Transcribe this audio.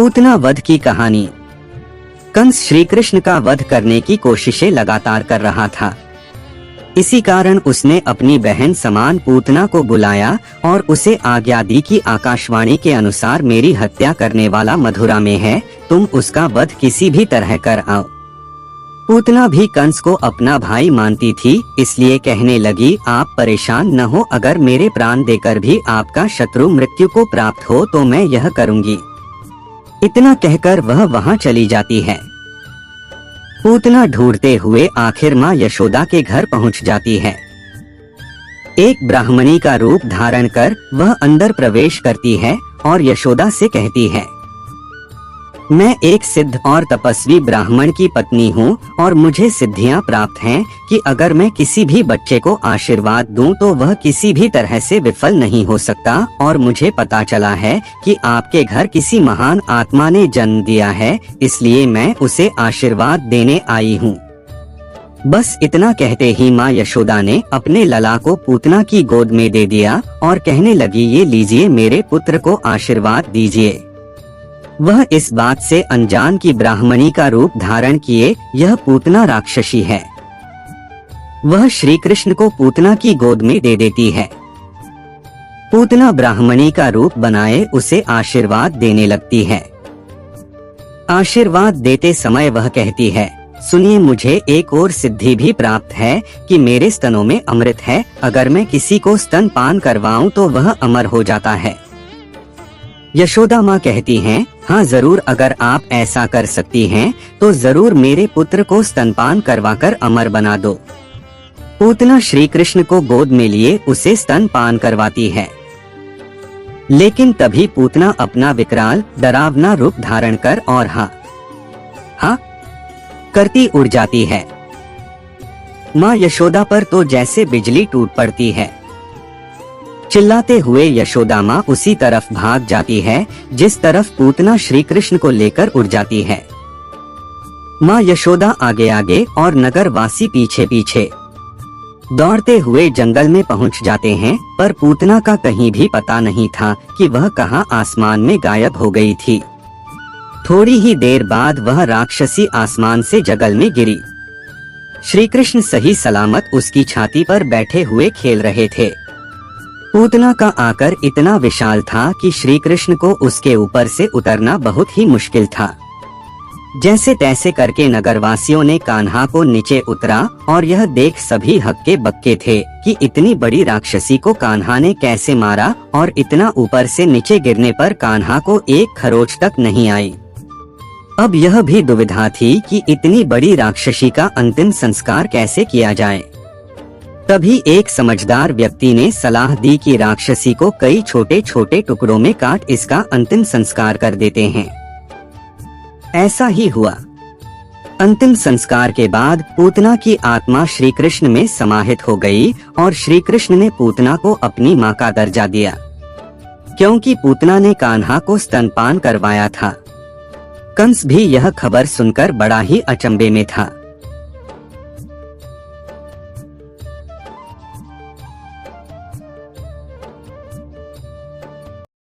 पूतना वध की कहानी। कंस श्री कृष्ण का वध करने की कोशिशें लगातार कर रहा था। इसी कारण उसने अपनी बहन समान पूतना को बुलाया और उसे आज्ञा दी कि आकाशवाणी के अनुसार मेरी हत्या करने वाला मथुरा में है, तुम उसका वध किसी भी तरह कर आओ। पूतना भी कंस को अपना भाई मानती थी, इसलिए कहने लगी, आप परेशान न हो, अगर मेरे प्राण देकर भी आपका शत्रु मृत्यु को प्राप्त हो तो मैं यह करूंगी। इतना कहकर वह वहां चली जाती है। पूतना ढूंढते हुए आखिर मां यशोदा के घर पहुंच जाती है। एक ब्राह्मणी का रूप धारण कर वह अंदर प्रवेश करती है और यशोदा से कहती है, मैं एक सिद्ध और तपस्वी ब्राह्मण की पत्नी हूँ और मुझे सिद्धियाँ प्राप्त हैं कि अगर मैं किसी भी बच्चे को आशीर्वाद दूं तो वह किसी भी तरह से विफल नहीं हो सकता, और मुझे पता चला है कि आपके घर किसी महान आत्मा ने जन्म दिया है, इसलिए मैं उसे आशीर्वाद देने आई हूँ। बस इतना कहते ही माँ यशोदा ने अपने लला को पूतना की गोद में दे दिया और कहने लगी, ये लीजिए, मेरे पुत्र को आशीर्वाद दीजिए। वह इस बात से अनजान की ब्राह्मणी का रूप धारण किए यह पूतना राक्षसी है। वह श्री कृष्ण को पूतना की गोद में दे देती है। पूतना ब्राह्मणी का रूप बनाए उसे आशीर्वाद देने लगती है। आशीर्वाद देते समय वह कहती है, सुनिए, मुझे एक और सिद्धि भी प्राप्त है कि मेरे स्तनों में अमृत है, अगर मैं किसी को स्तनपान करवाऊं तो वह अमर हो जाता है। यशोदा माँ कहती हैं, हाँ जरूर, अगर आप ऐसा कर सकती हैं तो जरूर मेरे पुत्र को स्तनपान करवाकर अमर बना दो। पूतना श्री कृष्ण को गोद में लिए उसे स्तनपान करवाती है, लेकिन तभी पूतना अपना विकराल डरावना रूप धारण कर और हाँ करती उड़ जाती है। माँ यशोदा पर तो जैसे बिजली टूट पड़ती है। चिल्लाते हुए यशोदा माँ उसी तरफ भाग जाती है जिस तरफ पूतना श्री कृष्ण को लेकर उड़ जाती है। माँ यशोदा आगे आगे और नगर वासी पीछे पीछे दौड़ते हुए जंगल में पहुँच जाते हैं, पर पूतना का कहीं भी पता नहीं था कि वह कहाँ आसमान में गायब हो गई थी। थोड़ी ही देर बाद वह राक्षसी आसमान से जंगल में गिरी। श्री कृष्ण सही सलामत उसकी छाती पर बैठे हुए खेल रहे थे। पूतना का आकार इतना विशाल था कि श्री कृष्ण को उसके ऊपर से उतरना बहुत ही मुश्किल था। जैसे तैसे करके नगरवासियों ने कान्हा को नीचे उतरा और यह देख सभी हक्के बक्के थे कि इतनी बड़ी राक्षसी को कान्हा ने कैसे मारा, और इतना ऊपर से नीचे गिरने पर कान्हा को एक खरोच तक नहीं आई। अब यह भी दुविधा थी कि इतनी बड़ी राक्षसी का अंतिम संस्कार कैसे किया जाए। तभी एक समझदार व्यक्ति ने सलाह दी कि राक्षसी को कई छोटे छोटे टुकड़ों में काट इसका अंतिम संस्कार कर देते हैं। ऐसा ही हुआ। अंतिम संस्कार के बाद पूतना की आत्मा श्री कृष्ण में समाहित हो गई और श्री कृष्ण ने पूतना को अपनी मां का दर्जा दिया, क्योंकि पूतना ने कान्हा को स्तनपान करवाया था। कंस भी यह खबर सुनकर बड़ा ही अचंभे में था।